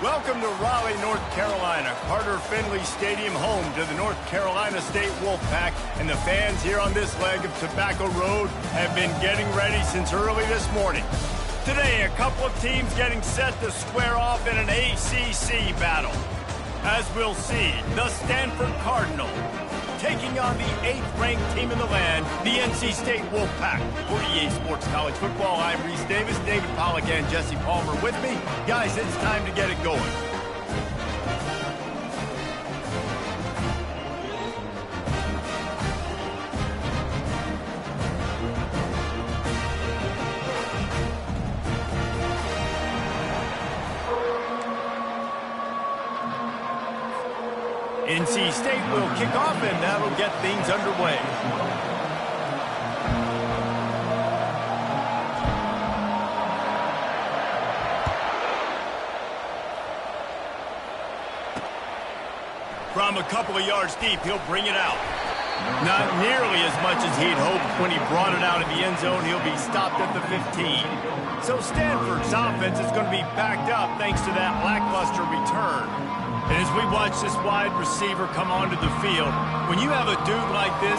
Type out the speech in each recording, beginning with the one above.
Welcome to Raleigh, North Carolina, Carter Finley Stadium, home to the North Carolina State Wolfpack, and the fans here on this leg of Tobacco Road have been getting ready since early this morning. Today, a couple of teams getting set to square off in an ACC battle. As we'll see, the Stanford Cardinal taking on the 8th-ranked team in the land, the NC State Wolfpack. For EA Sports College Football, I'm Reese Davis, David Pollack, and Jesse Palmer with me. Guys, it's time to get it going. NC State will kick off, and that'll get things underway. From a couple of yards deep, he'll bring it out. Not nearly as much as he'd hoped when he brought it out of the end zone. He'll be stopped at the 15. So Stanford's offense is going to be backed up thanks to that lackluster return. And as we watch this wide receiver come onto the field, when you have a dude like this,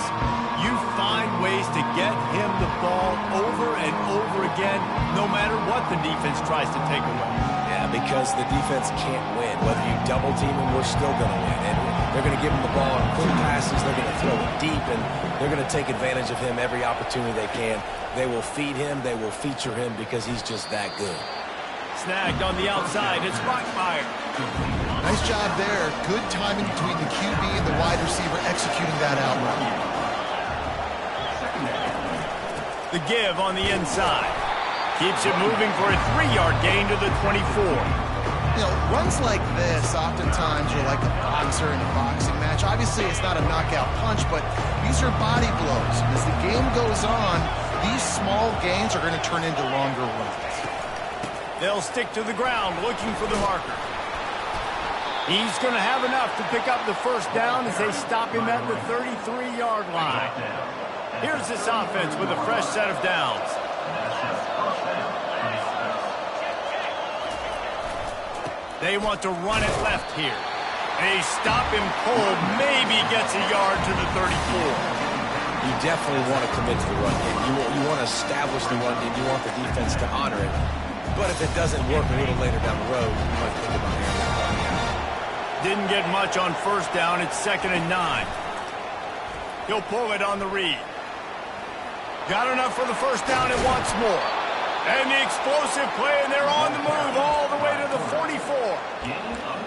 you find ways to get him the ball over and over again, no matter what the defense tries to take away. Yeah, because the defense can't win. Whether you double team him, we're still going to win. And they're going to give him the ball on quick passes. They're going to throw it deep, and they're going to take advantage of him every opportunity they can. They will feed him. They will feature him because he's just that good. Snagged on the outside. It's Rockmeyer. Nice job there. Good timing between the QB and the wide receiver executing that out route. The give on the inside. Keeps it moving for a 3-yard gain to the 24. You know, runs like this, oftentimes you're like a boxer in a boxing match. Obviously, it's not a knockout punch, but these are body blows. And as the game goes on, these small gains are going to turn into longer runs. They'll stick to the ground looking for the marker. He's going to have enough to pick up the first down as they stop him at the 33-yard line. Here's this offense with a fresh set of downs. They want to run it left here. They stop him cold, maybe gets a yard to the 34. You definitely want to commit to the run game. You want to establish the run game. You want the defense to honor it. But if it doesn't work a little later down the road, you might think about it. Didn't get much on first down. It's 2nd and 9. He'll pull it on the read. Got enough for the first down and wants more. And the explosive play, and they're on the move all the way to the 44.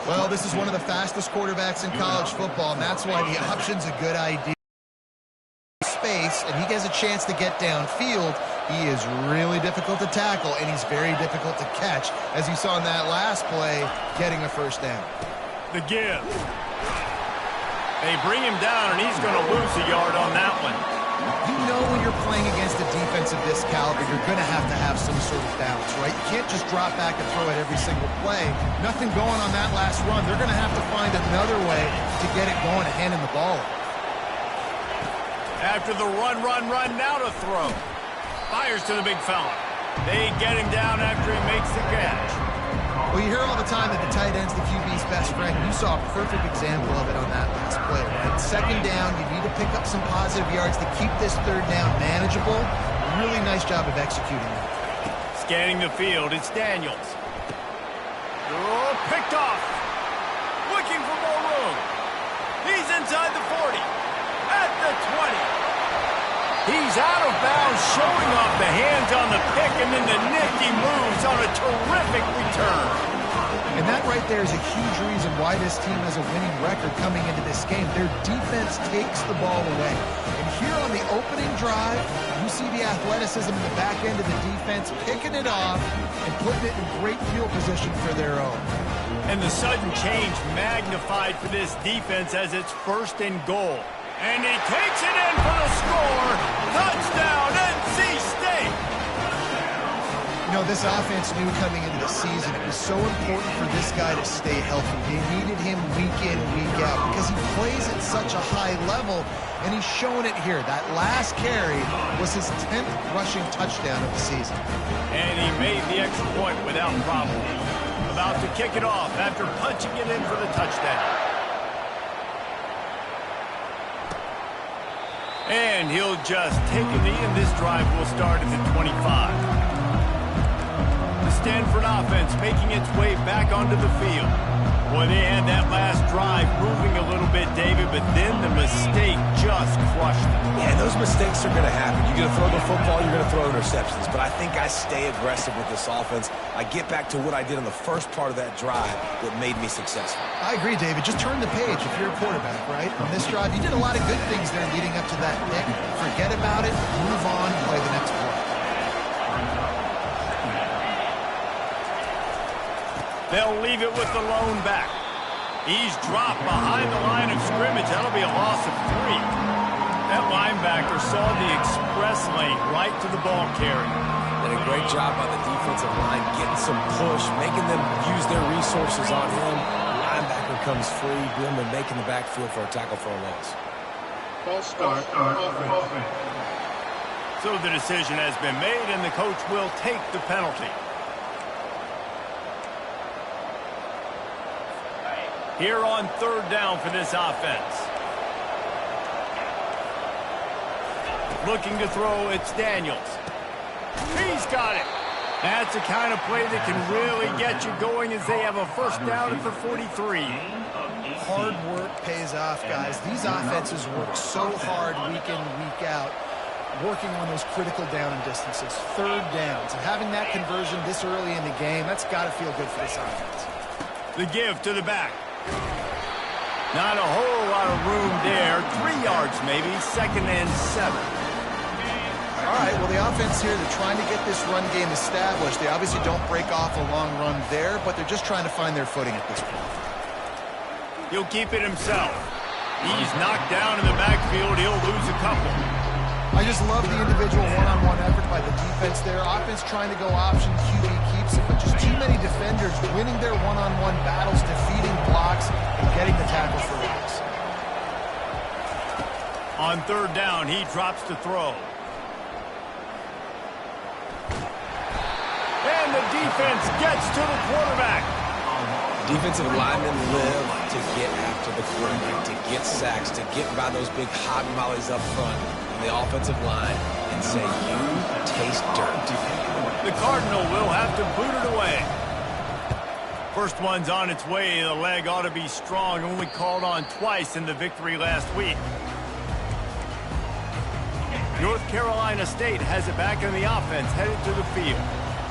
Well, this is one of the fastest quarterbacks in college football, and that's why the option's a good idea. Space, and he gets a chance to get downfield. He is really difficult to tackle, and he's very difficult to catch, as you saw in that last play, getting a first down. The give. They bring him down, and he's going to lose a yard on that one. You know when you're playing against a defense of this caliber, you're going to have some sort of balance, right? You can't just drop back and throw it every single play. Nothing going on that last run. They're going to have to find another way to get it going and handing the ball. After the run, now to throw. Fires to the big fella. They get him down after he makes the catch. Well, you hear all the time that the tight end's the QB's best friend. You saw a perfect example of it on that last play, right? 2nd down, you need to pick up some positive yards to keep this 3rd down manageable. Really nice job of executing that. Scanning the field, it's Daniels. Oh, picked off. Looking for more room. He's inside the 40. At the 20. He's out of bounds, showing off the hands on the pick, and then the nifty moves on a terrific return. And that right there is a huge reason why this team has a winning record coming into this game. Their defense takes the ball away. And here on the opening drive, you see the athleticism in the back end of the defense, picking it off and putting it in great field position for their own. And the sudden change magnified for this defense as it's 1st and goal. And he takes it in for the score. Touchdown, NC State. You know, this offense knew coming into the season it was so important for this guy to stay healthy. They needed him week in, week out because he plays at such a high level, and he's showing it here. That last carry was his 10th rushing touchdown of the season. And he made the extra point without problem. about to kick it off after punching it in for the touchdown. And he'll just take a knee, and this drive will start at the 25. The Stanford offense making its way back onto the field. Boy, they had that last drive moving a little bit, David, but then the mistake just crushed them. Yeah, those mistakes are going to happen. You're going to throw the football, you're going to throw interceptions. But I think I stay aggressive with this offense. I get back to what I did in the first part of that drive that made me successful. I agree, David. Just turn the page if you're a quarterback, right? On this drive, you did a lot of good things there leading up to that pick. Forget about it, move on, play the next play. They'll leave it with the lone back. He's dropped behind the line of scrimmage. That'll be a loss of 3. That linebacker saw the express lane right to the ball carrier. Did a great job by the defensive line, getting some push, making them use their resources on him. The linebacker comes free, Grim, and making the backfield for a tackle for a loss. False start. Offense. So the decision has been made, and the coach will take the penalty. Here on third down for this offense. Looking to throw, it's Daniels. He's got it. That's the kind of play that can really get you going as they have a first down at the 43. Hard work pays off, guys. These offenses work so hard week in, week out, working on those critical down and distances, third downs. And having that conversion this early in the game, that's got to feel good for this offense. The give to the back. Not a whole lot of room there. 3 yards maybe, 2nd and 7. All right, well, the offense here, they're trying to get this run game established. They obviously don't break off a long run there, but they're just trying to find their footing at this point. He'll keep it himself. He's knocked down in the backfield. He'll lose a couple. I just love the individual one-on-one effort by the defense there. Offense trying to go option, QB keeps it, but just too many defenders winning their one-on-one battles, defeating blocks, and getting the tackle for loss. On third down, he drops to throw. And the defense gets to the quarterback. Defensive linemen live to get after the quarterback, to get sacks, to get by those big hog mollies up front on the offensive line and say, you taste dirt. The Cardinal will have to boot it away. First one's on its way. The leg ought to be strong. Only called on twice in the victory last week. North Carolina State has it back in the offense, headed to the field.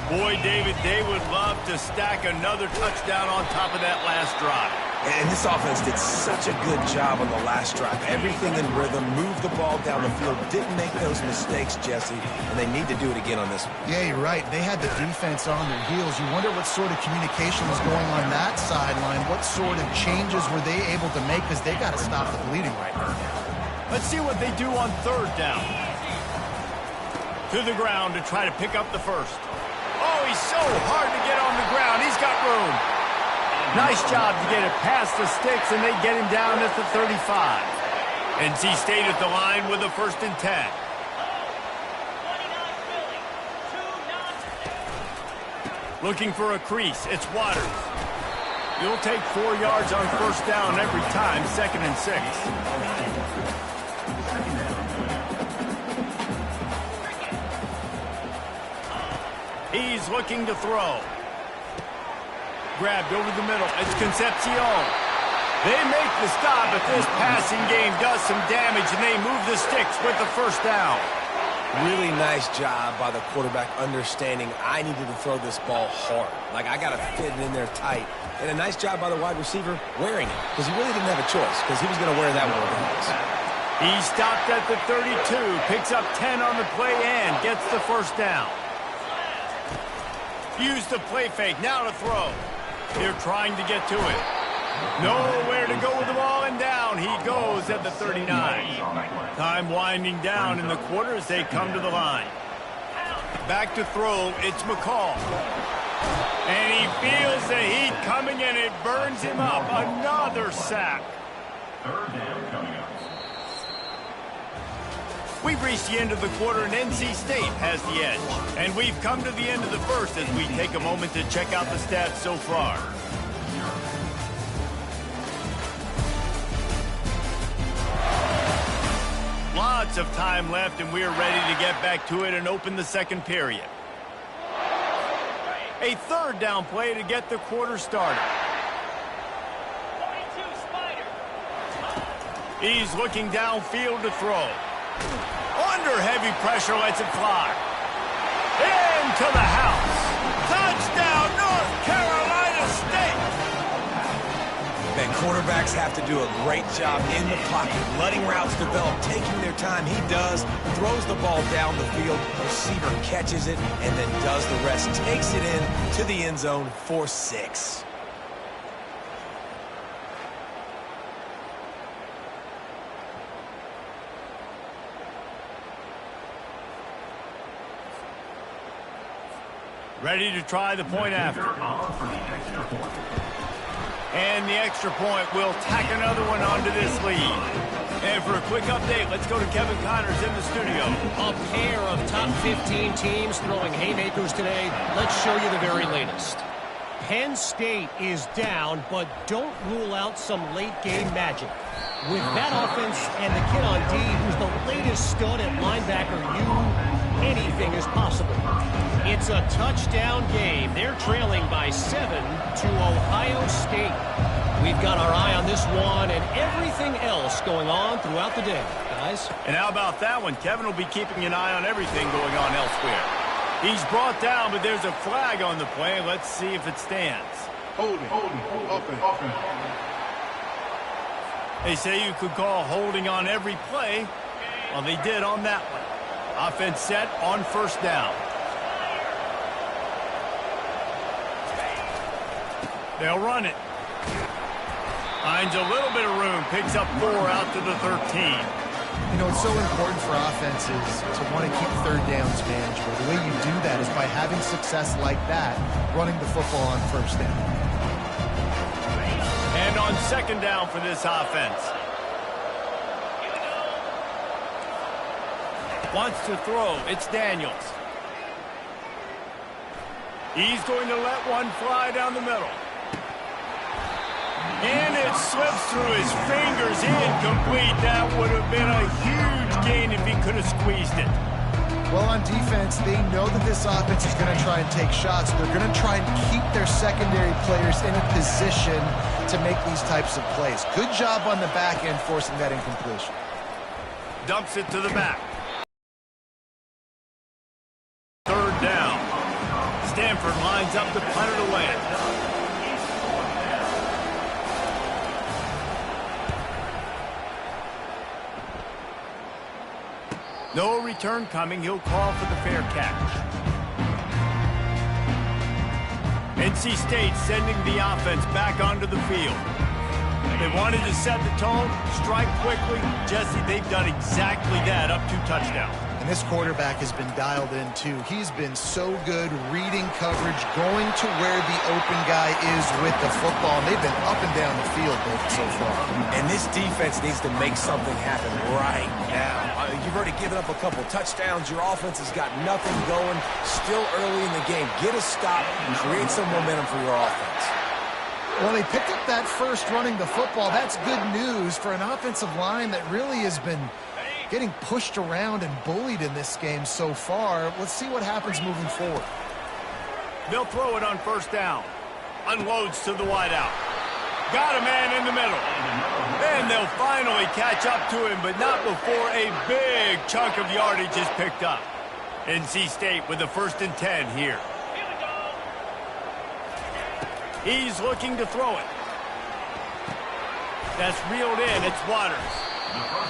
Boy, David, they would love to stack another touchdown on top of that last drive. And this offense did such a good job on the last drive. Everything in rhythm, moved the ball down the field, didn't make those mistakes, Jesse, and they need to do it again on this one. Yeah, you're right. They had the defense on their heels. You wonder what sort of communication was going on that sideline. What sort of changes were they able to make, because they got to stop the bleeding right now. Let's see what they do on third down. To the ground to try to pick up the first. Oh, he's so hard to get on the ground. He's got room. Nice job to get it past the sticks, and they get him down at the 35. NC State at the line with a 1st and 10. Looking for a crease. It's Waters. You'll take 4 yards on first down every time, 2nd and 6. He's looking to throw. Grabbed over the middle. It's Concepcion. They make the stop, but this passing game does some damage, and they move the sticks with the first down. Really nice job by the quarterback understanding I needed to throw this ball hard. Like, I got to fit it in there tight. And a nice job by the wide receiver wearing it, because he really didn't have a choice, because he was going to wear that one regardless. He stopped at the 32, picks up 10 on the play, and gets the first down. Use the play fake, now to throw. They're trying to get to it. Nowhere to go with the ball, and down he goes at the 39. Time winding down in the quarter as they come to the line. Back to throw, it's McCall. And he feels the heat coming, and it burns him up. Another sack. Third down coming up. We've reached the end of the quarter and NC State has the edge. And we've come to the end of the first as we take a moment to check out the stats so far. Lots of time left and we're ready to get back to it and open the second period. A third down play to get the quarter started. He's looking downfield to throw. Under heavy pressure, lets it fly. Into the house. Touchdown, North Carolina State. Man, quarterbacks have to do a great job in the pocket, letting routes develop, taking their time. He does, throws the ball down the field, receiver catches it, and then does the rest, takes it in to the end zone for 6. Ready to try the point after. And the extra point will tack another one onto this lead. And for a quick update, let's go to Kevin Connors in the studio. A pair of top 15 teams throwing haymakers today. Let's show you the very latest. Penn State is down, but don't rule out some late-game magic. With that offense and the kid on D, who's the latest stud at linebacker, anything is possible. It's a touchdown game. They're trailing by 7 to Ohio State. We've got our eye on this one and everything else going on throughout the day, guys. And how about that one? Kevin will be keeping an eye on everything going on elsewhere. He's brought down, but there's a flag on the play. Let's see if it stands. Holding. Offense. They say you could call holding on every play. Well, they did on that one. Offense set on first down. They'll run it. Finds a little bit of room. Picks up 4 out to the 13. You know, it's so important for offenses to want to keep third downs manageable. The way you do that is by having success like that, running the football on first down. And on second down for this offense. Wants to throw. It's Daniels. He's going to let one fly down the middle. And it slips through his fingers, incomplete. That would have been a huge gain if he could have squeezed it. Well, on defense, they know that this offense is going to try and take shots. They're going to try and keep their secondary players in a position to make these types of plays. Good job on the back end forcing that incompletion. Dumps it to the back. Third down. Stanford lines up to punt it away. No return coming. He'll call for the fair catch. NC State sending the offense back onto the field. They wanted to set the tone, strike quickly. Jesse, they've done exactly that up to touchdown. And this quarterback has been dialed in, too. He's been so good reading coverage, going to where the open guy is with the football. And they've been up and down the field so far. And this defense needs to make something happen right now. You've already given up a couple touchdowns. Your offense has got nothing going. Still early in the game. Get a stop and create some momentum for your offense. Well, they picked up that first running the football. That's good news for an offensive line that really has been getting pushed around and bullied in this game so far. Let's see what happens moving forward. They'll throw it on first down. Unloads to the wideout. Got a man in the middle. And they'll finally catch up to him, but not before a big chunk of yardage is picked up. NC State with the 1st and 10 here. He's looking to throw it. That's reeled in. It's Waters.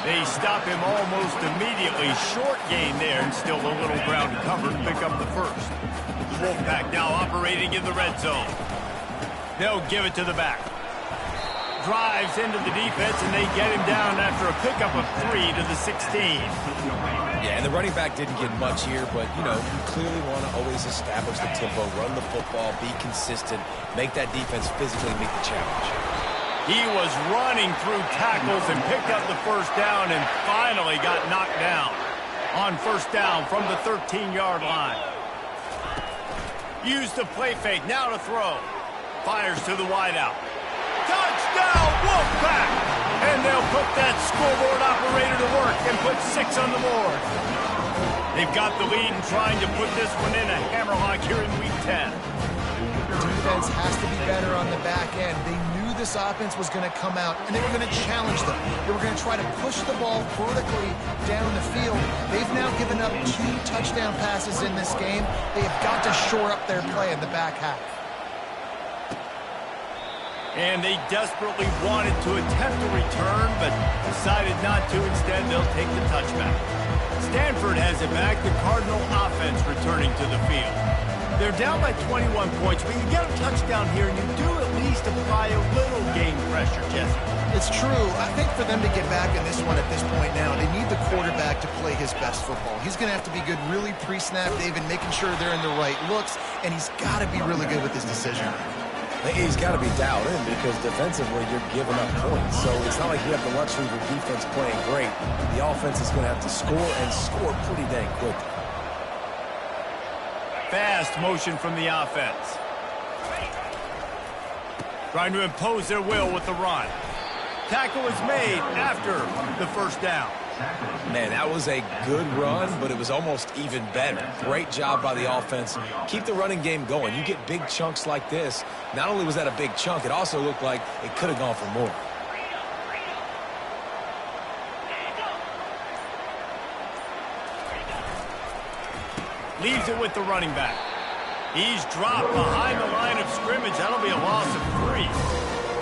They stop him almost immediately. Short gain there, and still a little ground to cover to pick up the first. The Wolfpack now operating in the red zone. They'll give it to the back. Drives into the defense, and they get him down after a pickup of 3 to the 16. Yeah, and the running back didn't get much here, but, you know, you clearly want to always establish the tempo, run the football, be consistent, make that defense physically meet the challenge. He was running through tackles and picked up the first down and finally got knocked down. On first down from the 13-yard line. Use the play fake, now to throw. Fires to the wideout. Touchdown, Wolfpack! And they'll put that scoreboard operator to work and put 6 on the board. They've got the lead and trying to put this one in a hammerlock here in Week 10. Defense has to be better on the back end. They knew this offense was going to come out, and they were going to challenge them. They were going to try to push the ball vertically down the field. They've now given up 2 touchdown passes in this game. They have got to shore up their play in the back half. And they desperately wanted to attempt a return, but decided not to. Instead, they'll take the touchback. Stanford has it back. The Cardinal offense returning to the field. They're down by 21 points, but you get a touchdown here, and you do at least apply a little game pressure, Jesse. It's true. I think for them to get back in this one at this point now, they need the quarterback to play his best football. He's going to have to be good really pre-snap, David, making sure they're in the right looks, and he's got to be really good with his decision. He's got to be dialed in because defensively you're giving up points. So it's not like you have the luxury of your defense playing great. The offense is going to have to score and score pretty dang quick. Fast motion from the offense. Trying to impose their will with the run. Tackle is made after the first down. Man, that was a good run, but it was almost even better. Great job by the offense. Keep the running game going. You get big chunks like this. Not only was that a big chunk, it also looked like it could have gone for more. Leaves it with the running back. He's dropped behind the line of scrimmage. That'll be a loss of 3.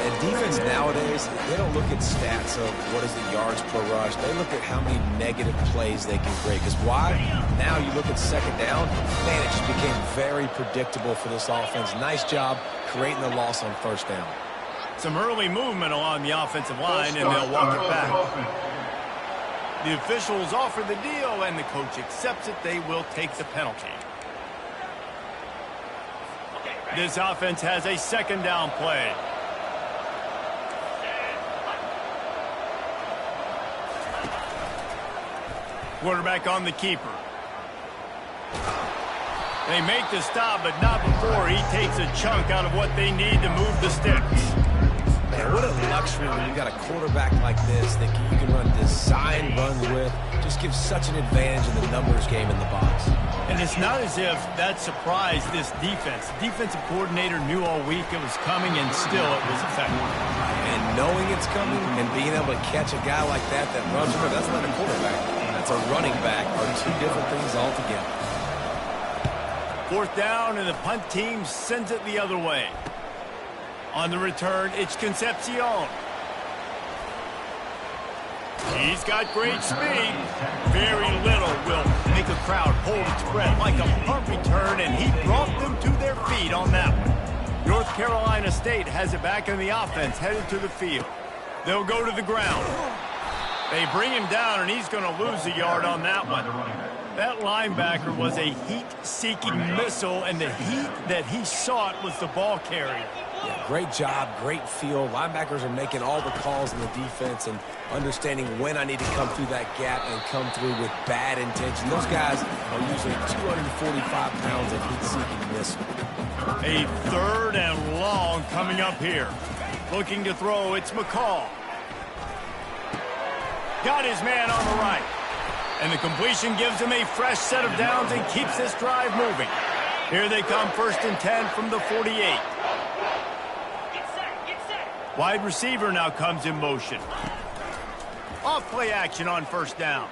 And defense nowadays, they don't look at stats of what is the yards per rush. They look at how many negative plays they can create. Because why? Now you look at second down, man, it just became very predictable for this offense. Nice job creating the loss on first down. Some early movement along the offensive line, and they'll walk it back. The officials offer the deal, and the coach accepts it. They will take the penalty. This offense has a second down play. Quarterback on the keeper. They make the stop, but not before he takes a chunk out of what they need to move the sticks. Man, what a luxury when you got a quarterback like this that you can run design runs with. Just gives such an advantage in the numbers game in the box. And it's not as if that surprised this defense. The defensive coordinator knew all week it was coming, and still it was effective. And knowing it's coming and being able to catch a guy like that runs over, that's not a quarterback. That's a running back, are 2 different things altogether. 4th down, and the punt team sends it the other way. On the return, it's Concepcion. He's got great speed. Very little will make a crowd hold its breath like a punt return, and he brought them to their feet on that one. North Carolina State has it back in the offense, headed to the field. They'll go to the ground. They bring him down, and he's going to lose a yard on that one. That linebacker was a heat-seeking missile, and the heat that he sought was the ball carrier. Yeah, great job, great feel. Linebackers are making all the calls in the defense and understanding when I need to come through that gap and come through with bad intention. Those guys are usually 245 pounds of heat-seeking missile. A 3rd and long coming up here. Looking to throw, it's McCall. Got his man on the right. And the completion gives him a fresh set of downs and keeps this drive moving. Here they come, 1st and 10 from the 48. Wide receiver now comes in motion. Off play action on 1st down.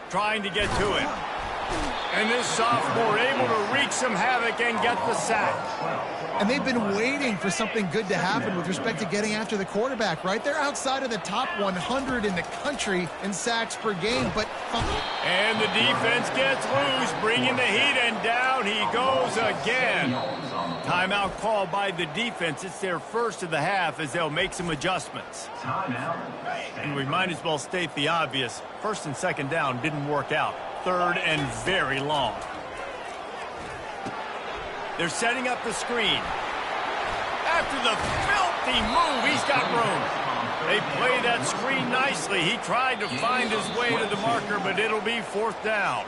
Trying to get to him. And this sophomore able to wreak some havoc and get the sack. And they've been waiting for something good to happen with respect to getting after the quarterback, right? They're outside of the top 100 in the country in sacks per game, but... And the defense gets loose, bringing the heat, and down he goes again. Timeout called by the defense. It's their first of the half as they'll make some adjustments. And we might as well state the obvious. 1st and 2nd down didn't work out. 3rd and very long. They're setting up the screen. After the filthy move, he's got room. They play that screen nicely. He tried to find his way to the marker, but it'll be 4th down.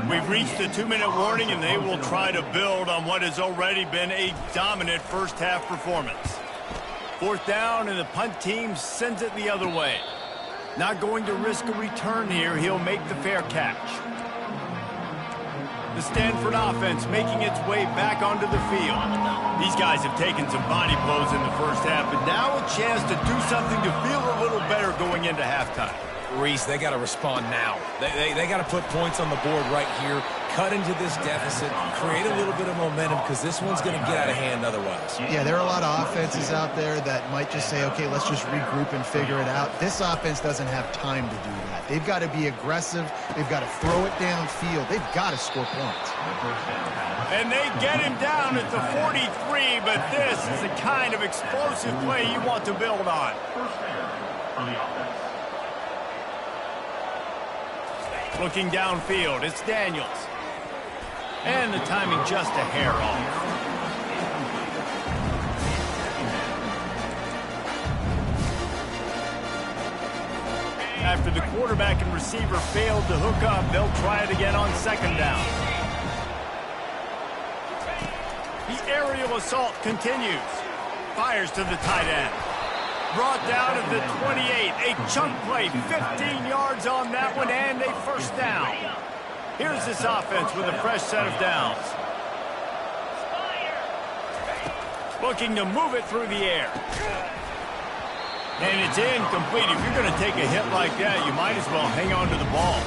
We've reached the 2-minute warning, and they will try to build on what has already been a dominant first-half performance. 4th down, and the punt team sends it the other way. Not going to risk a return here. He'll make the fair catch. The Stanford offense making its way back onto the field. These guys have taken some body blows in the first half, but now a chance to do something to feel a little better going into halftime. Reese, they got to respond now. They got to put points on the board right here, cut into this deficit, create a little bit of momentum, because this one's going to get out of hand otherwise. Yeah, there are a lot of offenses out there that might just say, okay, let's just regroup and figure it out. This offense doesn't have time to do that. They've got to be aggressive. They've got to throw it downfield. They've got to score points. And they get him down at the 43, but this is the kind of explosive play you want to build on. Looking downfield, it's Daniels. And the timing just a hair off. After the quarterback and receiver failed to hook up, they'll try it again on 2nd down. The aerial assault continues. Fires to the tight end. Brought down at the 28. A chunk play, 15 yards on that one, and a 1st down. Here's this offense with a fresh set of downs. Looking to move it through the air. And it's incomplete. If you're going to take a hit like that, you might as well hang on to the ball.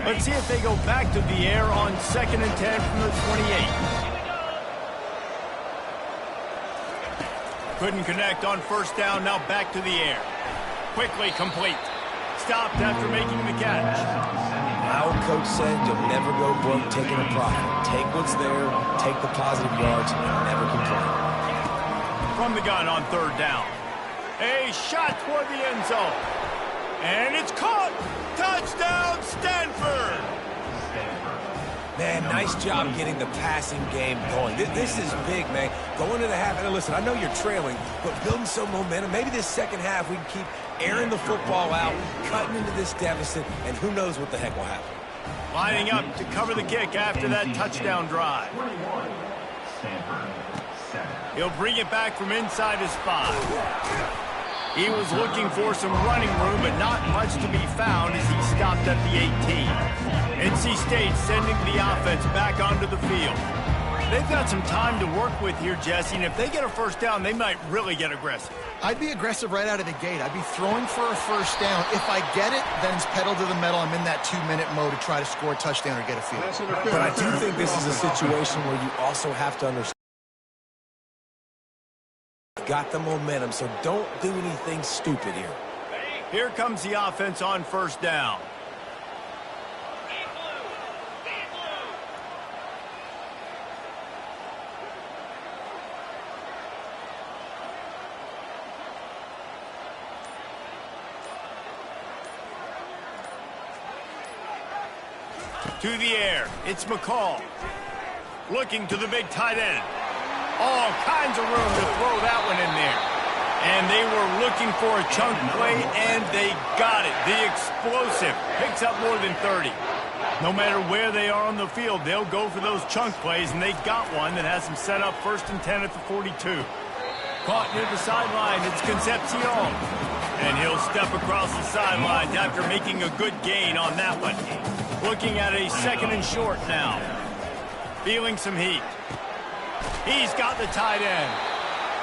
Let's see if they go back to the air on 2nd and 10 from the 28. Couldn't connect on 1st down, now back to the air. Quickly complete. Stopped after making the catch. Our coach said you'll never go broke taking a profit. Take what's there, take the positive yards, and never complain. From the gun on 3rd down. A shot toward the end zone. And it's caught! Touchdown, Stanford! Man, nice job getting the passing game going. This is big, man. Going to the half, and listen, I know you're trailing, but building some momentum. Maybe this 2nd half we can keep airing the football out, cutting into this deficit, and who knows what the heck will happen. Lining up to cover the kick after that touchdown drive. He'll bring it back from inside his 5. He was looking for some running room, but not much to be found as he stopped at the 18. NC State sending the offense back onto the field. They've got some time to work with here, Jesse, and if they get a 1st down, they might really get aggressive. I'd be aggressive right out of the gate. I'd be throwing for a 1st down. If I get it, then it's pedal to the metal. I'm in that 2-minute mode to try to score a touchdown or get a field. But I do think this is a situation where you also have to understand. Got the momentum, so don't do anything stupid here. Here comes the offense on 1st down. To the air, it's McCall. Looking to the big tight end. All kinds of room to throw that one in there. And they were looking for a chunk play, and they got it. The explosive picks up more than 30. No matter where they are on the field, they'll go for those chunk plays, and they got one that has them set up 1st and 10 at the 42. Caught near the sideline, it's Concepcion. And he'll step across the sidelines after making a good gain on that one. Looking at a 2nd and short now. Feeling some heat. He's got the tight end.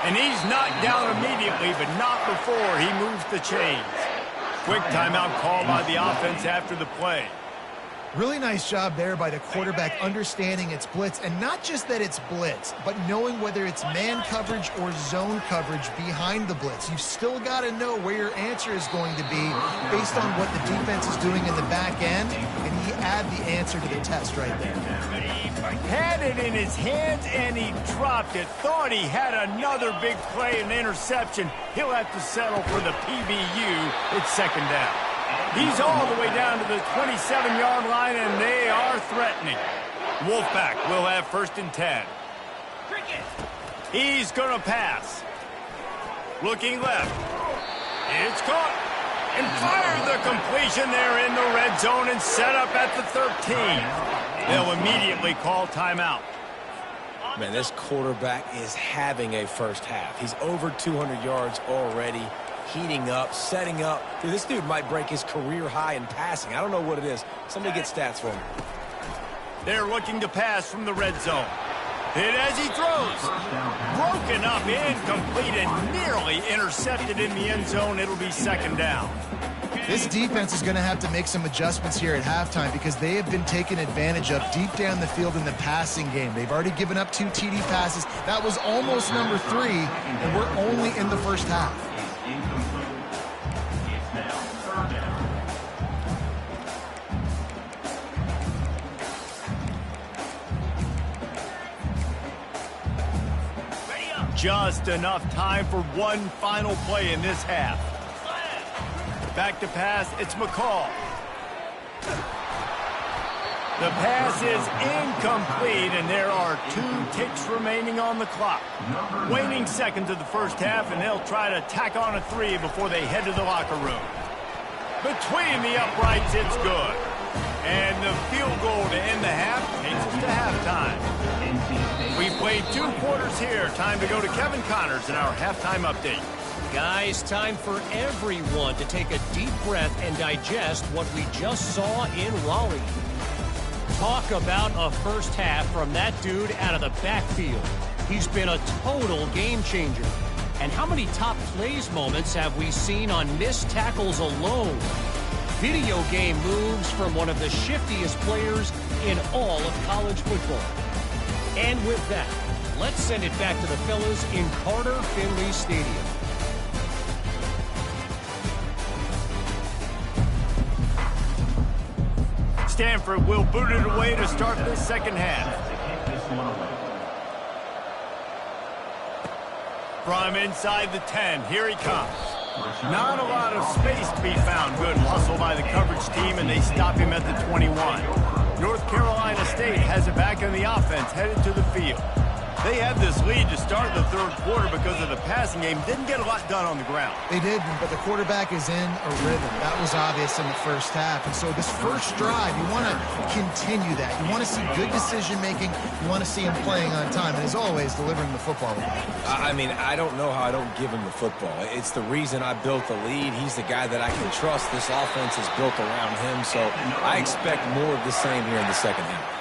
And he's knocked down immediately, but not before he moves the chains. Quick timeout call by the offense after the play. Really nice job there by the quarterback understanding it's blitz, and not just that it's blitz, but knowing whether it's man coverage or zone coverage behind the blitz. You've still got to know where your answer is going to be based on what the defense is doing in the back end, and he add the answer to the test right there. Had it in his hands, and he dropped it. Thought he had another big play, an interception. He'll have to settle for the PBU. It's 2nd down. He's all the way down to the 27-yard line, and they are threatening. Wolfpack will have 1st and 10. He's going to pass. Looking left. It's caught. And fired the completion there in the red zone and set up at the 13. They'll immediately call timeout. Man, this quarterback is having a first half. He's over 200 yards already, heating up, setting up. Dude, this dude might break his career high in passing. I don't know what it is. Somebody get stats for him. They're looking to pass from the red zone. Hit as he throws. Broken up, incomplete, and nearly intercepted in the end zone. It'll be second down. This defense is going to have to make some adjustments here at halftime because they have been taken advantage of deep down the field in the passing game. They've already given up 2 TD passes. That was almost number 3, and we're only in the first half. Just enough time for one final play in this half. Back to pass, it's McCall. The pass is incomplete, and there are 2 ticks remaining on the clock. Waning seconds of the first half, and they'll try to tack on a 3 before they head to the locker room. Between the uprights, it's good. And the field goal to end the half takes us to halftime. We played 2 quarters here. Time to go to Kevin Connors in our halftime update. Guys, time for everyone to take a deep breath and digest what we just saw in Raleigh. Talk about a first half from that dude out of the backfield. He's been a total game changer. And how many top plays moments have we seen on missed tackles alone? Video game moves from one of the shiftiest players in all of college football. And with that, let's send it back to the fellas in Carter Finley Stadium. Stanford will boot it away to start this second half. From inside the 10, here he comes. Not a lot of space to be found. Good hustle by the coverage team, and they stop him at the 21. North Carolina State has it back in the offense, headed to the field. They had this lead to start the third quarter because of the passing game. Didn't get a lot done on the ground. They did, but the quarterback is in a rhythm. That was obvious in the first half. And so this first drive, you want to continue that. You want to see good decision-making. You want to see him playing on time. And as always, delivering the football. I mean, I don't know how I don't give him the football. It's the reason I built the lead. He's the guy that I can trust. This offense is built around him. So I expect more of the same here in the second half.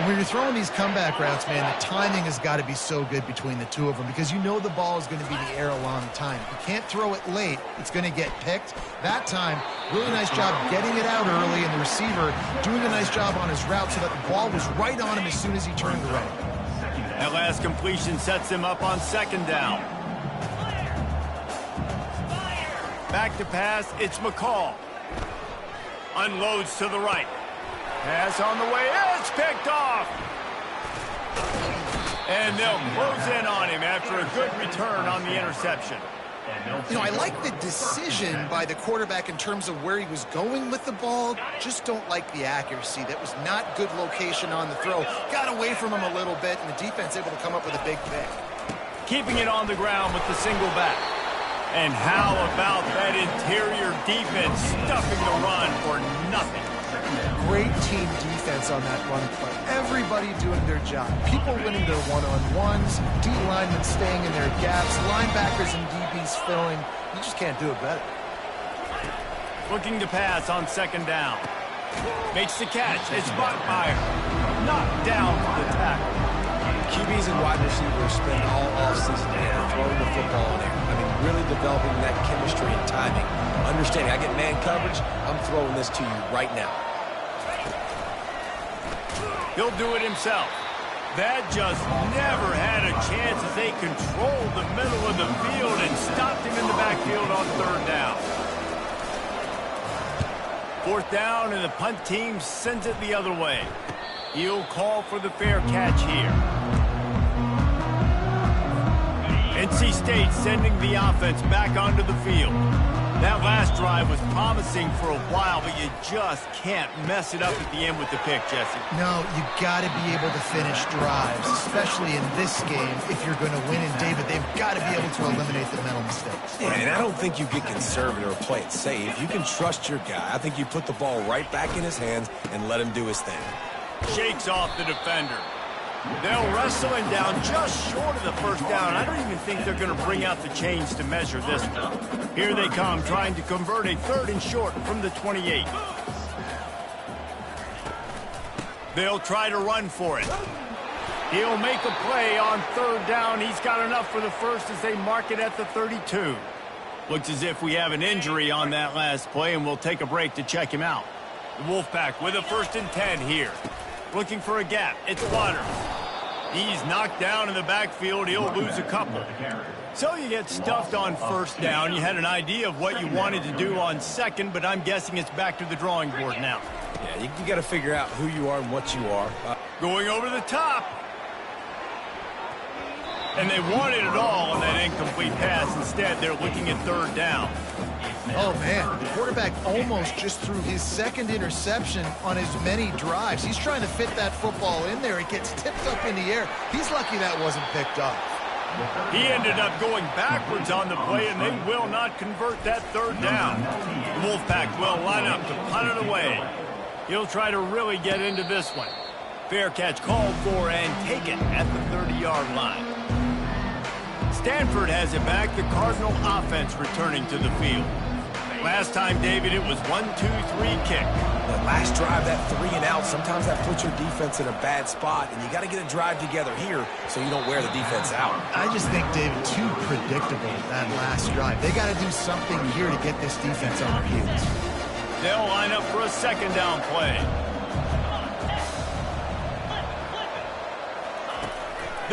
When you're throwing these comeback routes, man, the timing has got to be so good between the two of them because you know the ball is going to be in the air a long time. You can't throw it late. It's going to get picked. That time, really nice job getting it out early, and the receiver doing a nice job on his route so that the ball was right on him as soon as he turned around. That last completion sets him up on second down. Back to pass, it's McCall. Unloads to the right. Pass on the way, it's picked off. And they'll close in on him after a good return on the interception. You know, I like the decision by the quarterback in terms of where he was going with the ball. Just don't like the accuracy. That was not good location on the throw. Got away from him a little bit, and the defense able to come up with a big pick. Keeping it on the ground with the single back. And how about that interior defense stuffing the run for nothing? Great team defense on that run play. Everybody doing their job. People winning their one-on-ones, D linemen staying in their gaps, linebackers and DBs filling. You just can't do it better. Looking to pass on second down. Makes the catch. It's Bachmeier. Knocked down for the tackle. QBs and wide receivers spend all offseason throwing the football in there. I mean, really developing that chemistry and timing. Understanding, I get man coverage, I'm throwing this to you right now. He'll do it himself. That just never had a chance as they controlled the middle of the field and stopped him in the backfield on third down. Fourth down, and the punt team sends it the other way. He'll call for the fair catch here. NC State sending the offense back onto the field. That last drive was promising for a while, but you just can't mess it up at the end with the pick, Jesse. No, you got to be able to finish drives, especially in this game. If you're going to win, and David, they've got to be able to eliminate the mental mistakes. Yeah, and I don't think you get conservative or play it safe. You can trust your guy. I think you put the ball right back in his hands and let him do his thing. Shakes off the defender. They'll wrestle him down just short of the first down. I don't even think they're going to bring out the chains to measure this one. Here they come, trying to convert a 3rd and short from the 28. They'll try to run for it. He'll make a play on 3rd down. He's got enough for the first as they mark it at the 32. Looks as if we have an injury on that last play, and we'll take a break to check him out. The Wolfpack with a 1st and 10 here. Looking for a gap. It's Waters. He's knocked down in the backfield. He'll lose a couple. So you get stuffed on 1st down. You had an idea of what you wanted to do on 2nd, but I'm guessing it's back to the drawing board now. Yeah, you got to figure out who you are and what you are. Going over the top. And they wanted it all on that incomplete pass. Instead, they're looking at 3rd down. Oh, man, the quarterback almost just threw his 2nd interception on as many drives. He's trying to fit that football in there. It gets tipped up in the air. He's lucky that wasn't picked up. He ended up going backwards on the play, and they will not convert that 3rd down. The Wolfpack will line up to punt it away. He'll try to really get into this one. Fair catch called for and taken at the 30-yard line. Stanford has it back. The Cardinal offense returning to the field. Last time, David, it was 1-2-3 kick. The last drive, that 3 and out, sometimes that puts your defense in a bad spot, and you got to get a drive together here so you don't wear the defense out. I just think, David, too predictable, that last drive. They got to do something here to get this defense on their heels. They'll line up for a 2nd down play.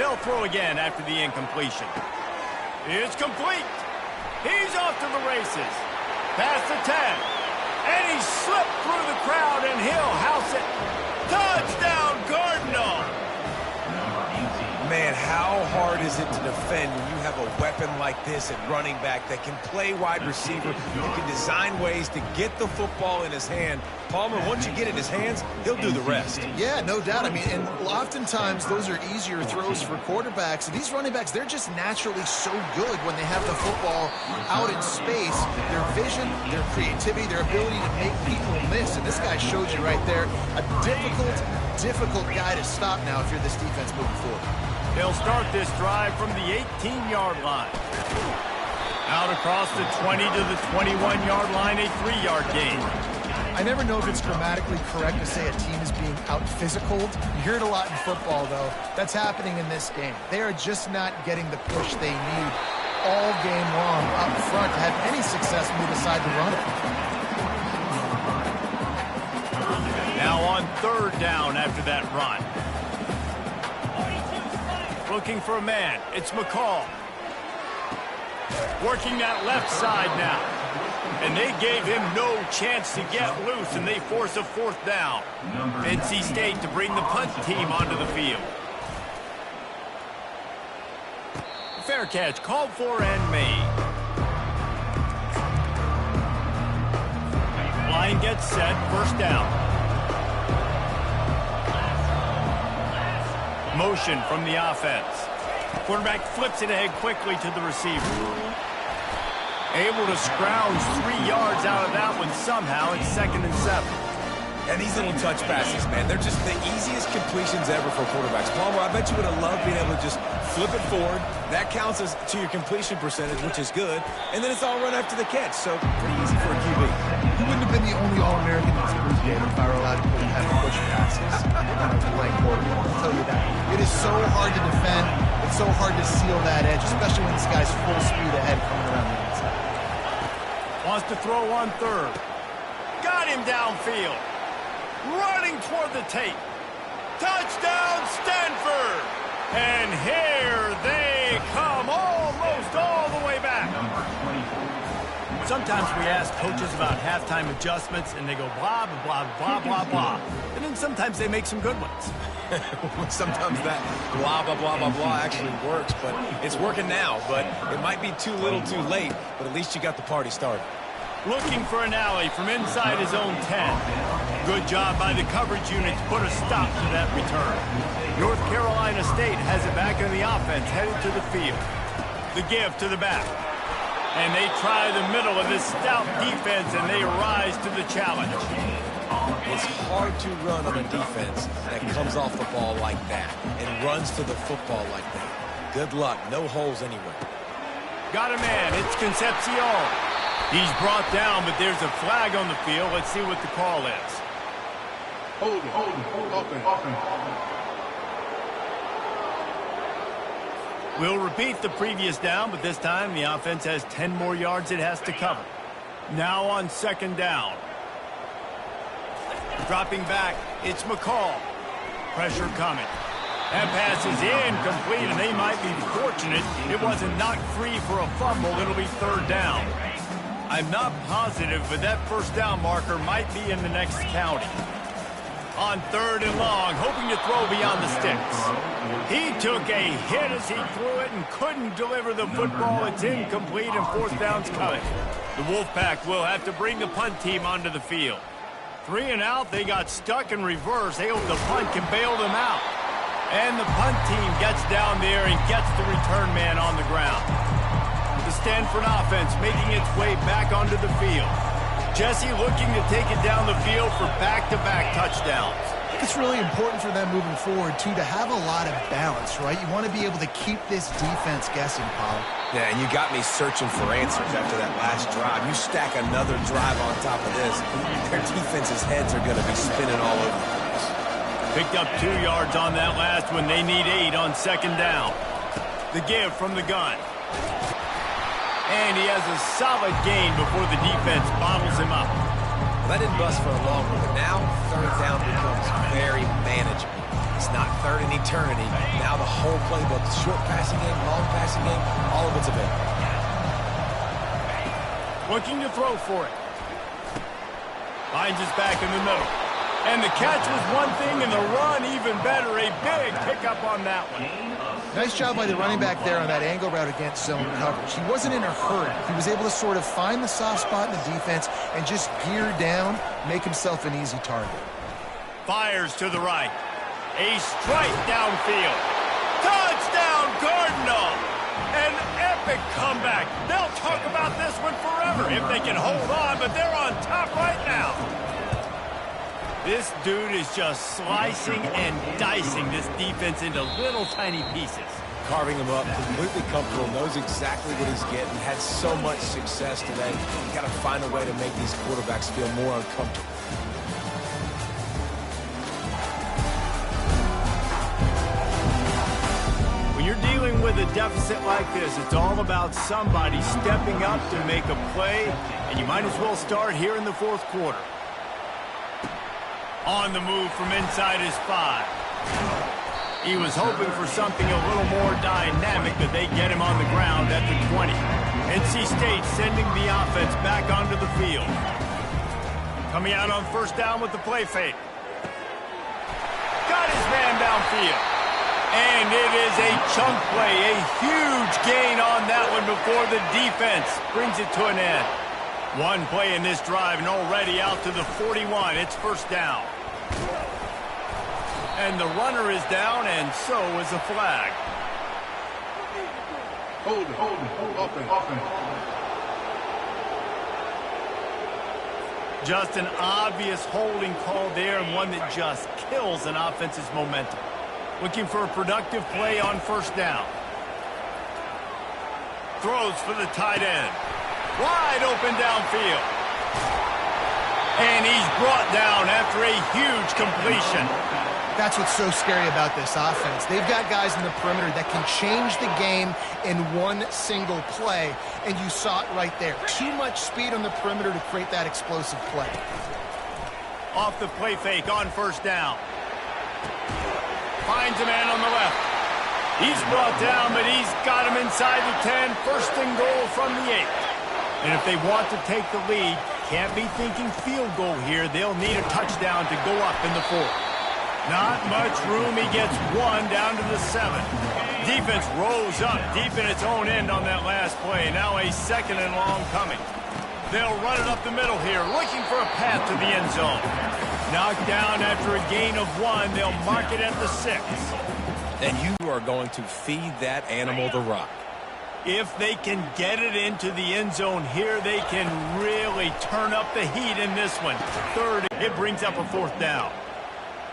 They'll throw again after the incompletion. It's complete. He's off to the races. Past the 10. And he slipped through the crowd, and he'll house it. Touchdown, Cardinal! Man, how hard is it to defend when you have a weapon like this at running back that can play wide receiver? You can design ways to get the football in his hand. Palmer, once you get it in his hands, he'll do the rest. Yeah, no doubt. I mean, and oftentimes those are easier throws for quarterbacks. And these running backs, they're just naturally so good when they have the football out in space. Their vision, their creativity, their ability to make people miss. And this guy showed you right there a difficult guy to stop now if you're this defense moving forward. They'll start this drive from the 18-yard line. Out across the 20 to the 21-yard line, a 3-yard gain. I never know if it's grammatically correct to say a team is being out-physicaled. You hear it a lot in football, though. That's happening in this game. They are just not getting the push they need all game long up front to have any success when they decide to run it. Now on 3rd down after that run. Looking for a man. It's McCall. Working that left side now. And they gave him no chance to get loose, and they force a 4th down. NC State to bring the punt team onto the field. Fair catch called for and made. Line gets set, 1st down. Motion from the offense. Quarterback flips it ahead quickly to the receiver. Able to scrounge 3 yards out of that one somehow. It's 2nd and 7. And these little touch passes, man, they're just the easiest completions ever for quarterbacks. Palmer, I bet you would have loved being able to just flip it forward. That counts as to your completion percentage, which is good. And then it's all run after the catch, so pretty easy for a QB. You wouldn't have been the only All-American in this group game if I were allowed to have push passes on a blank quarterback. I'll tell you that. It is so hard to defend. It's so hard to seal that edge, especially when this guy's full speed ahead coming around the inside. Wants to throw on 3rd. Got him downfield. Running toward the tape. Touchdown, Stanford! And here they come, almost all the way back. Sometimes we ask coaches about halftime adjustments, and they go blah, blah, blah, blah, blah. And then sometimes they make some good ones. Sometimes that blah, blah, blah, blah, blah actually works, but it's working now. But it might be too little too late, but at least you got the party started. Looking for an alley from inside his own 10. Good job by the coverage unit to put a stop to that return. North Carolina State has it back in the offense, headed to the field. The give to the back. And they try the middle of this stout defense, and they rise to the challenge. It's hard to run on a defense that comes off the ball like that and runs to the football like that. Good luck. No holes anywhere. Got a man. It's Concepcion. He's brought down, but there's a flag on the field. Let's see what the call is. Hold it. Offense. We'll repeat the previous down, but this time the offense has 10 more yards it has to cover. Now on second down. Dropping back, it's McCall. Pressure coming. That pass is incomplete, and they might be fortunate it wasn't knocked free for a fumble. It'll be third down. I'm not positive, but that first down marker might be in the next county. On third and long, hoping to throw beyond the sticks. He took a hit as he threw it and couldn't deliver the football. It's incomplete, and fourth down's coming. The Wolfpack will have to bring the punt team onto the field. 3 and out, they got stuck in reverse. They hope the punt can bail them out. And the punt team gets down there and gets the return man on the ground. The Stanford offense making its way back onto the field. Jesse looking to take it down the field for back-to-back touchdowns. It's really important for them moving forward, too, to have a lot of balance, right? You want to be able to keep this defense guessing, Paul. Yeah, and you got me searching for answers after that last drive. You stack another drive on top of this, their defense's heads are going to be spinning all over the place. Picked up 2 yards on that last one. They need 8 on second down. The give from the gun. And he has a solid gain before the defense bottles him up. Well, that didn't bust for a long one, but now third down becomes very manageable. It's not third in eternity. Now the whole playbook, short passing game, long passing game, all of it's available. Looking to throw for it. Finds his back in the middle. And the catch was one thing, and the run even better. A big pickup on that one. Nice job by the running back there on that angle route against zone coverage. He wasn't in a hurry. He was able to sort of find the soft spot in the defense and just gear down, make himself an easy target. Fires to the right. A strike downfield. Touchdown, Cardinal! An epic comeback. They'll talk about this one forever if they can hold on, but they're on top right now. This dude is just slicing and dicing this defense into little tiny pieces. Carving him up, completely comfortable, knows exactly what he's getting, had so much success today. You got to find a way to make these quarterbacks feel more uncomfortable. When you're dealing with a deficit like this, it's all about somebody stepping up to make a play, and you might as well start here in the fourth quarter. On the move from inside his 5. He was hoping for something a little more dynamic, but they get him on the ground at the 20. NC State sending the offense back onto the field. Coming out on first down with the play fake. Got his man downfield. And it is a chunk play, a huge gain on that one before the defense brings it to an end. One play in this drive and already out to the 41. It's first down. And the runner is down, and so is a flag. Hold it. Offense. Just an obvious holding call there, and one that just kills an offense's momentum. Looking for a productive play on first down. Throws for the tight end. Wide open downfield. And he's brought down after a huge completion. That's what's so scary about this offense. They've got guys in the perimeter that can change the game in one single play, and you saw it right there. Too much speed on the perimeter to create that explosive play. Off the play fake on first down. Finds a man on the left. He's brought down, but he's got him inside the 10. First and goal from the 8. And if they want to take the lead, can't be thinking field goal here. They'll need a touchdown to go up in the 4th. Not much room. He gets one down to the 7. Defense rose up deep in its own end on that last play. Now a second and long coming. They'll run it up the middle here, looking for a path to the end zone. Knocked down after a gain of 1. They'll mark it at the 6. And you are going to feed that animal the rock. If they can get it into the end zone here, they can really turn up the heat in this one. Third, it brings up a 4th down.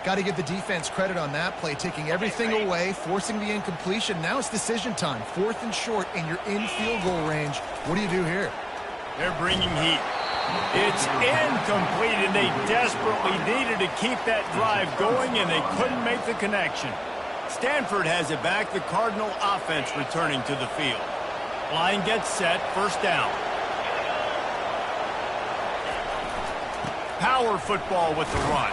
Got to give the defense credit on that play, taking everything away, forcing the incompletion. Now it's decision time. 4th and short, and you're in field goal range. What do you do here? They're bringing heat. It's incomplete, and they desperately needed to keep that drive going, and they couldn't make the connection. Stanford has it back. The Cardinal offense returning to the field. Line gets set. 1st down. Power football with the run.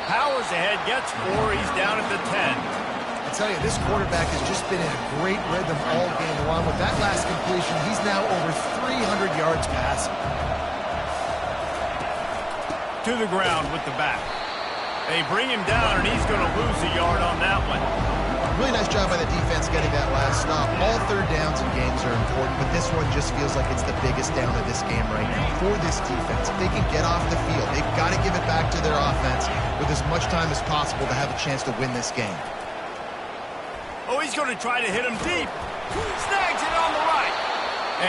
Powers ahead, gets 4. He's down at the 10. I tell you, this quarterback has just been in a great rhythm all game long. With that last completion, he's now over 300 yards passing. To the ground with the back. They bring him down, and he's going to lose a yard on that one. Really nice job by the defense getting that last stop. All 3rd downs in games are important, but this one just feels like it's the biggest down of this game right now. For this defense, if they can get off the field, they've got to give it back to their offense with as much time as possible to have a chance to win this game. Oh, he's going to try to hit him deep. Snags it on the right.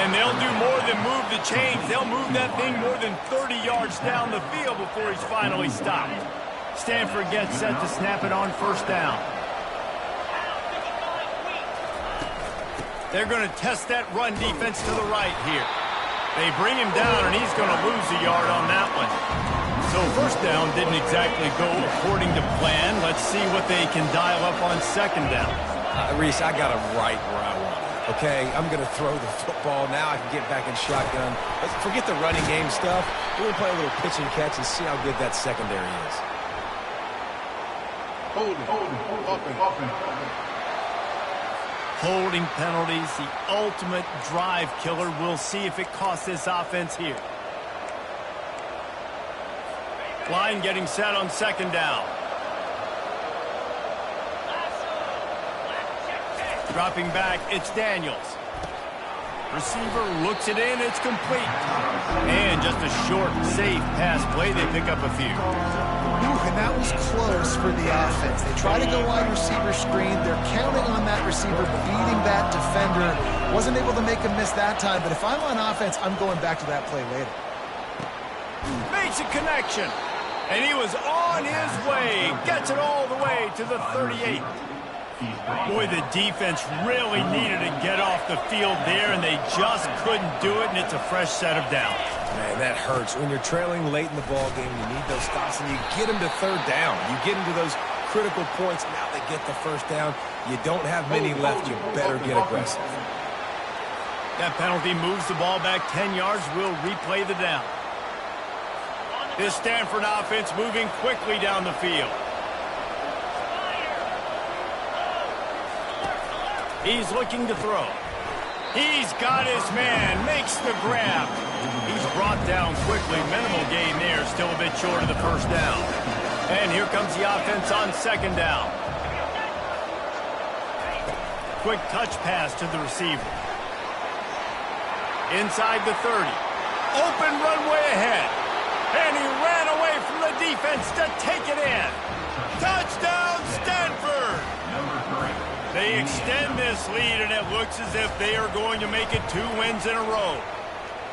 And they'll do more than move the chains. They'll move that thing more than 30 yards down the field before he's finally stopped. Stanford gets set to snap it on 1st down. They're going to test that run defense to the right here. They bring him down, and he's going to lose a yard on that one. So 1st down didn't exactly go according to plan. Let's see what they can dial up on 2nd down. Reese, I got him right where I want him. Okay, I'm going to throw the football. Now I can get back in shotgun. Let's forget the running game stuff. We're going to play a little pitch and catch and see how good that secondary is. Holding penalties, the ultimate drive killer. We'll see if it costs this offense here. Line getting set on 2nd down. Dropping back, it's Daniels. Receiver looks it in, it's complete. And just a short, safe pass play. They pick up a few. And that was close for the offense. They try to go wide receiver screen. They're counting on that receiver beating that defender. Wasn't able to make him miss that time, but if I'm on offense, I'm going back to that play later. Makes a connection. And he was on his way. Gets it all the way to the 38. Boy, the defense really needed to get off the field there, and they just couldn't do it, and it's a fresh set of downs. Man, that hurts. When you're trailing late in the ball game, you need those stops, and you get them to 3rd down. You get into those critical points. Now they get the 1st down. You don't have many left. You better get aggressive. That penalty moves the ball back 10 yards. We'll replay the down. This Stanford offense moving quickly down the field. He's looking to throw. He's got his man, makes the grab. He's brought down quickly. Minimal gain there, still a bit short of the 1st down. And here comes the offense on 2nd down. Quick touch pass to the receiver. Inside the 30. Open runway ahead. And he ran away from the defense to take it in. Touchdown, Stanford! They extend this lead, and it looks as if they are going to make it 2 wins in a row.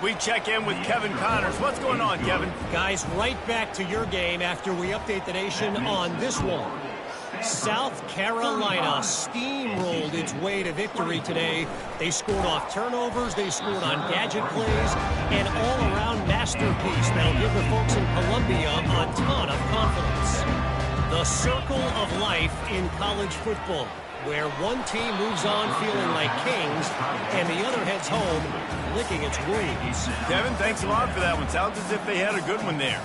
We check in with Kevin Connors. What's going on, Kevin? Guys, right back to your game after we update the nation on this one. South Carolina steamrolled its way to victory today. They scored off turnovers, they scored on gadget plays, an all-around masterpiece that'll give the folks in Columbia a ton of confidence. The circle of life in college football, where one team moves on feeling like kings and the other heads home licking its wounds. Kevin, thanks a lot for that one. Sounds as if they had a good one there.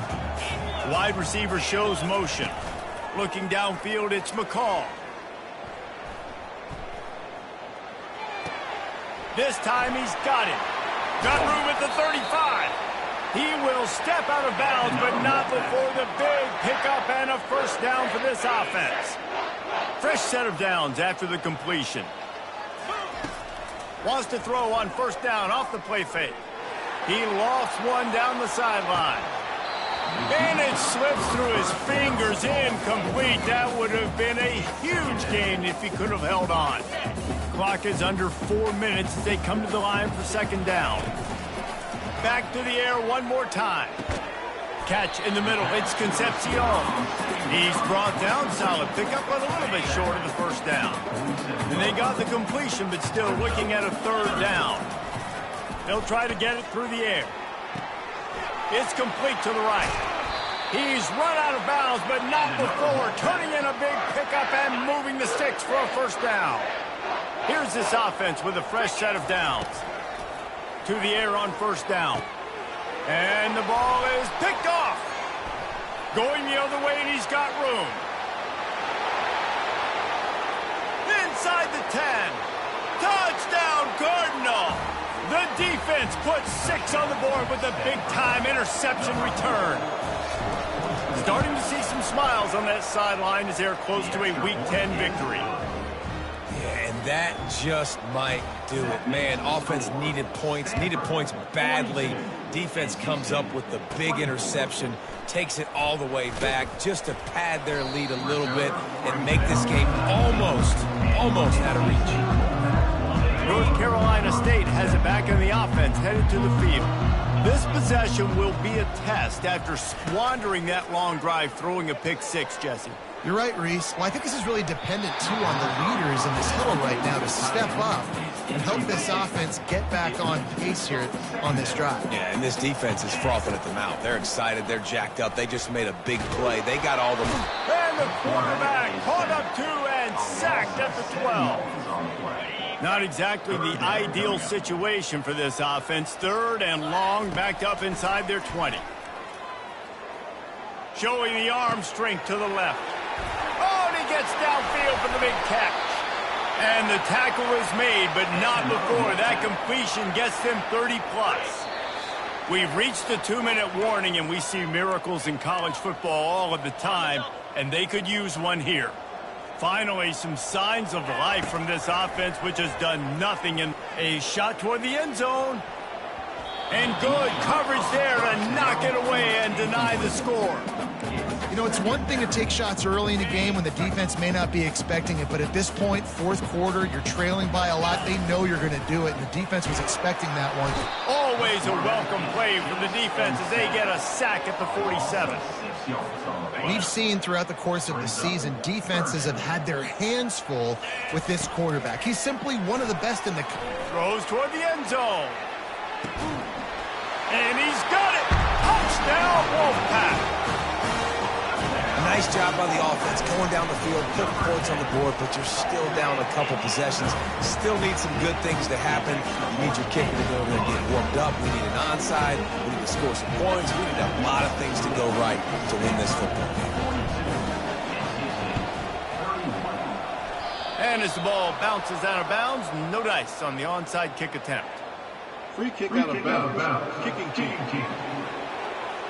Wide receiver shows motion. Looking downfield, it's McCall. This time he's got it. Got room at the 35. He will step out of bounds, but not before the big pickup and a 1st down for this offense. Fresh set of downs after the completion. Wants to throw on 1st down off the play fake. He lofts one down the sideline. And it slips through his fingers, incomplete. That would have been a huge gain if he could have held on. Clock is under 4 minutes as they come to the line for second down. Back to the air one more time. Catch in the middle. It's Concepcion. He's brought down. Solid pickup, but a little bit short of the first down. And they got the completion, but still looking at a third down. They'll try to get it through the air. It's complete to the right. He's run out of bounds, but not before turning in a big pickup and moving the sticks for a first down. Here's this offense with a fresh set of downs. To the air on first down. And the ball is picked off. Going the other way, and he's got room. Inside the 10. Touchdown, Cardinal. The defense puts 6 on the board with a big-time interception return. Starting to see some smiles on that sideline as they're close to a Week 10 victory. Yeah, and that just might do it. Man, offense needed points badly. Defense comes up with the big interception, takes it all the way back just to pad their lead a little bit and make this game almost out of reach. North Carolina State has it back in the offense, headed to the field. This possession will be a test after squandering that long drive, throwing a pick six, Jesse. You're right, Reese. Well, I think this is really dependent, too, on the leaders in this huddle right now to step up and help this offense get back on pace here on this drive. Yeah, and this defense is frothing at the mouth. They're excited. They're jacked up. They just made a big play. They got all the... And the quarterback caught up 2 and sacked at the 12. Not exactly the ideal situation for this offense. 3rd and long, backed up inside their 20. Showing the arm strength to the left. Oh, and he gets downfield for the big catch. And the tackle is made, but not before. That completion gets them 30-plus. We've reached the 2-minute warning, and we see miracles in college football all of the time, and they could use one here. Finally, some signs of life from this offense, which has done nothing. In a shot toward the end zone. And good coverage there to knock it away and deny the score. You know, it's one thing to take shots early in the game when the defense may not be expecting it, but at this point, 4th quarter, you're trailing by a lot. They know you're going to do it, and the defense was expecting that one. Always a welcome play from the defense as they get a sack at the 47. We've seen throughout the course of the season, defenses have had their hands full with this quarterback. He's simply one of the best in the... Throws toward the end zone. And he's got it. Touchdown, Wolfpack. Nice job by the offense, going down the field, putting points on the board, but you're still down a couple possessions. Still need some good things to happen. You need your kicker to go over there and get warmed up. We need an onside. We need to score some points. We need a lot of things to go right to win this football game. And as the ball bounces out of bounds, no dice on the onside kick attempt. Free kick out of bounds. Kicking team.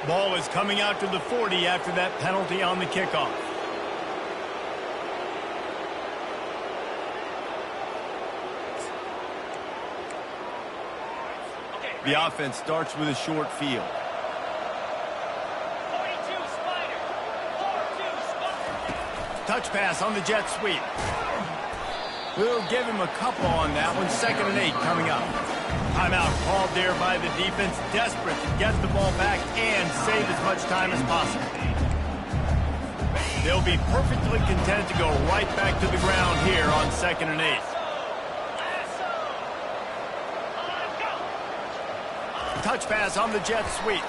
Ball is coming out to the 40 after that penalty on the kickoff. The offense starts with a short field. 42 Spider. 4-2 Spider. Touch pass on the jet sweep. We'll give him a couple on that one. 2nd and 8 coming up. Timeout called there by the defense, desperate to get the ball back and save as much time as possible. They'll be perfectly content to go right back to the ground here on 2nd and 8. Touch pass on the jet sweep.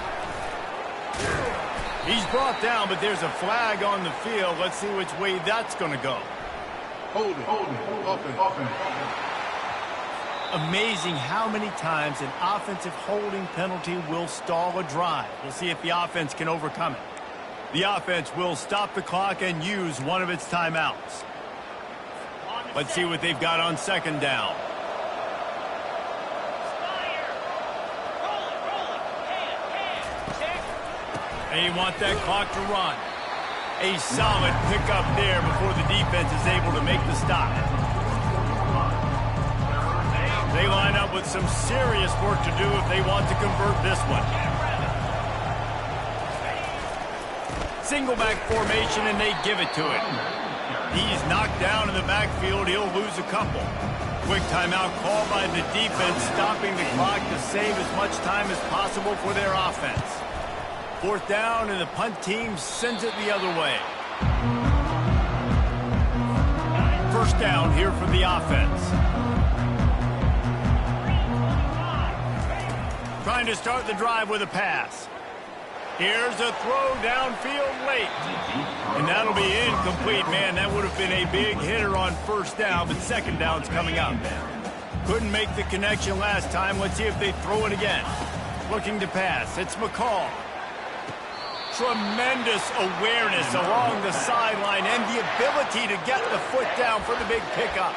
He's brought down, but there's a flag on the field. Let's see which way that's going to go. Hold it. Amazing how many times an offensive holding penalty will stall a drive. We'll see if the offense can overcome it. The offense will stop the clock and use one of its timeouts. Let's see what they've got on 2nd down. They want that clock to run. A solid pickup there before the defense is able to make the stop. They line up with some serious work to do if they want to convert this one. Single back formation, and they give it to him. He's knocked down in the backfield. He'll lose a couple. Quick timeout call by the defense, stopping the clock to save as much time as possible for their offense. Fourth down, and the punt team sends it the other way. First down here for the offense. Trying to start the drive with a pass. Here's a throw downfield late. And that'll be incomplete, man. That would have been a big hitter on first down, but second down's coming up. Couldn't make the connection last time. Let's see if they throw it again. Looking to pass. It's McCall. Tremendous awareness along the sideline and the ability to get the foot down for the big pickup.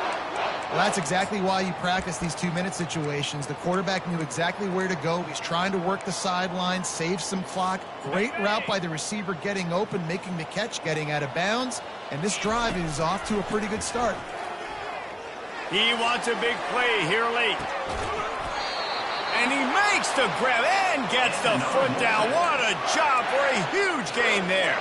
Well, that's exactly why you practice these 2-minute situations. The quarterback knew exactly where to go. He's trying to work the sideline, save some clock. Great route by the receiver getting open, making the catch, getting out of bounds. And this drive is off to a pretty good start. He wants a big play here late. And he makes the grab and gets the foot down. What a job for a huge gain there.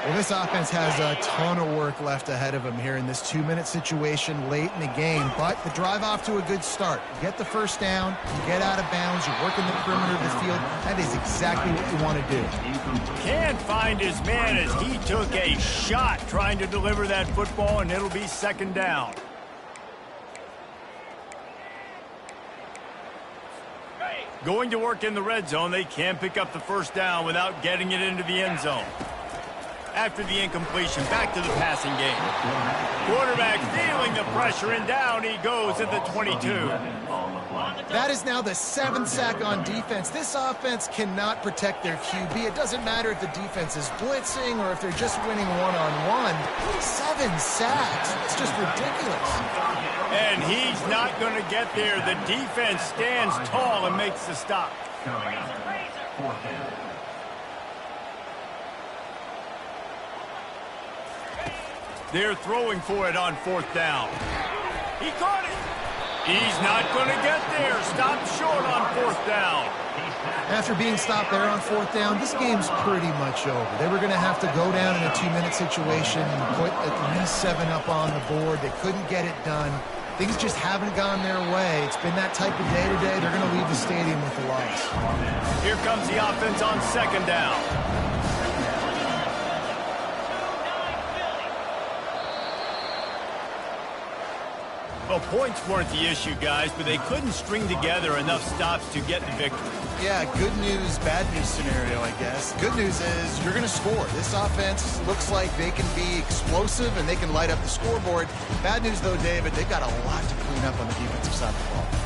Well, this offense has a ton of work left ahead of them here in this 2-minute situation late in the game. But the drive off to a good start. You get the first down, you get out of bounds, you work in the perimeter of the field. That is exactly what you want to do. Can't find his man as he took a shot trying to deliver that football, and it'll be second down. Going to work in the red zone, they can't pick up the first down without getting it into the end zone. After the incompletion, back to the passing game. Quarterback feeling the pressure, and down he goes at the 22. That is now the 7th sack on defense. This offense cannot protect their QB. It doesn't matter if the defense is blitzing or if they're just winning one-on-one. 7 sacks. It's just ridiculous. And he's not going to get there. The defense stands tall and makes the stop. They're throwing for it on fourth down. He caught it. He's not going to get there. Stopped short on fourth down. After being stopped there on fourth down, this game's pretty much over. They were going to have to go down in a 2-minute situation and put at least 7 up on the board. They couldn't get it done. Things just haven't gone their way. It's been that type of day today. They're going to leave the stadium with a loss. Here comes the offense on second down. Well, points weren't the issue, guys, but they couldn't string together enough stops to get the victory. Yeah, good news, bad news scenario, I guess. Good news is you're going to score. This offense looks like they can be explosive and they can light up the scoreboard. Bad news, though, David, they've got a lot to clean up on the defensive side of the ball.